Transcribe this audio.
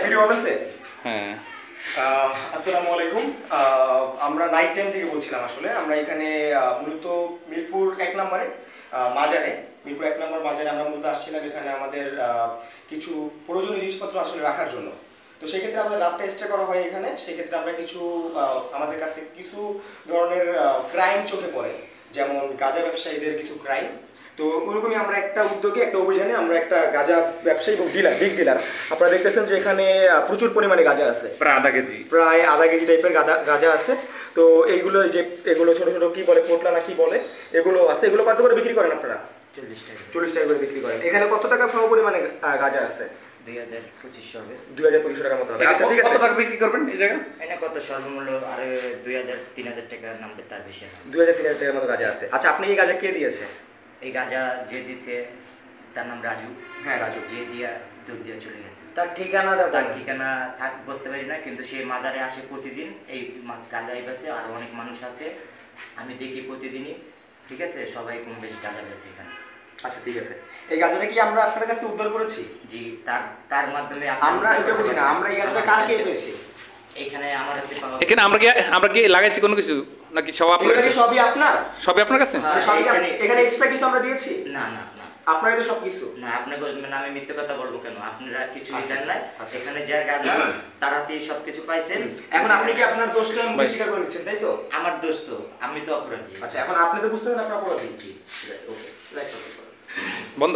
Video আছে? হ্যাঁ। আসসালামু আলাইকুম। আমরা নাইট টাইম থেকে বলছিলাম। আসলে আমরা এখানে মূলত মিরপুর 1 নম্বরে মাজারে, মিরপুর 1 নম্বর মাজারে আমরা মূলত আসছিলাম এখানে আমাদের কিছু প্রয়োজনীয় জিনিসপত্র আসলে রাখার জন্য। তো সেক্ষেত্রে আমাদের রাতটা স্টে করা হয় এখানে। সেক্ষেত্রে আমরা কিছু আমাদের কাছে কিছু ধরনের ক্রাইম চোখে পড়ে, যেমন গাঁজা ব্যবসায়ীদের কিছু ক্রাইম। তো ওরকমই আমরা একটা উদ্যোগে, একটা অভিযানে আমরা একটা গাঁজা ব্যবসায়ী এবং ডিলার, বিগ ডিলার, আপনারা দেখতেছেন যে এখানে প্রচুর পরিমাণে গাঁজা আছে, প্রায় আধা কেজি টাইপের গাঁজা আছে। তো এইগুলো যে এগুলো ছোট ছোট কি বলে, পোটলা না কি বলে, এগুলো আছে। এগুলো কত করে বিক্রি করেন আপনারা? 40 টাকা করে বিক্রি করেন। এখানে কত টাকা সম পরিমাণে গাঁজা আছে? 2500 হবে। 2500 টাকার মতো হবে। আচ্ছা ঠিক আছে, কত টাকা বিক্রি করবেন এই জায়গা? এটা কত সর্বমূল্য আর 2000-3000 টাকার নামবে, তার বেশি না। 2000-3000 টাকার মতো গাঁজা আছে। আচ্ছা, আপনি এই গাঁজা কে দিয়েছে? এই গাঁজা যে দিছে তার নাম রাজু। হ্যাঁ, রাজু। যে দিয়া দুধ দিয়ে চলে গেছে। তার ঠিকানাটা? তার ঠিকানা থাক বুঝতে পারি না, কিন্তু সে মাজারে আসে প্রতিদিন। এই গাঁজা বেচে, আর অনেক মানুষ আছে আমি দেখি প্রতিদিনই। ঠিক আছে, সবাই কম বেশি গাঁজা বেচে এখানে। আচ্ছা ঠিক আছে, এই গাঁজাটা কি আমরা আপনার কাছে উদ্ধার করেছি? জি, তার মাধ্যমে আমরা এটা বুঝি না, আমরা এই গাঁজাটা কার কে পেয়েছি? এখানে আমার হাতে পাওয়া। এখানে আমরা কি লাগাইছি কোনো কিছু নাকি সব আপনার কাছে? সবই আপনার? সবই আপনার কাছে? এখানে এক্সট্রা কিছু আমরা দিয়েছি? না না না, আপনারই তো সব কিছু। না, আপনাকে আমি মিথ্যে কথা বলবো কেন? আপনারা কিছুই জানেন না। এখানে যার গাঁজা তারাতেই সবকিছু পাইছেন। এখন আপনি কি আপনার দোষটা স্বীকার করে নিচ্ছেন, তাই তো? আমার দোষ তো, আমি তো অপরাধী। আচ্ছা, এখন আপনি তো বুঝতে পারেন আপনার অপরাধী। জি ঠিক আছে, ওকে। বন্ধ।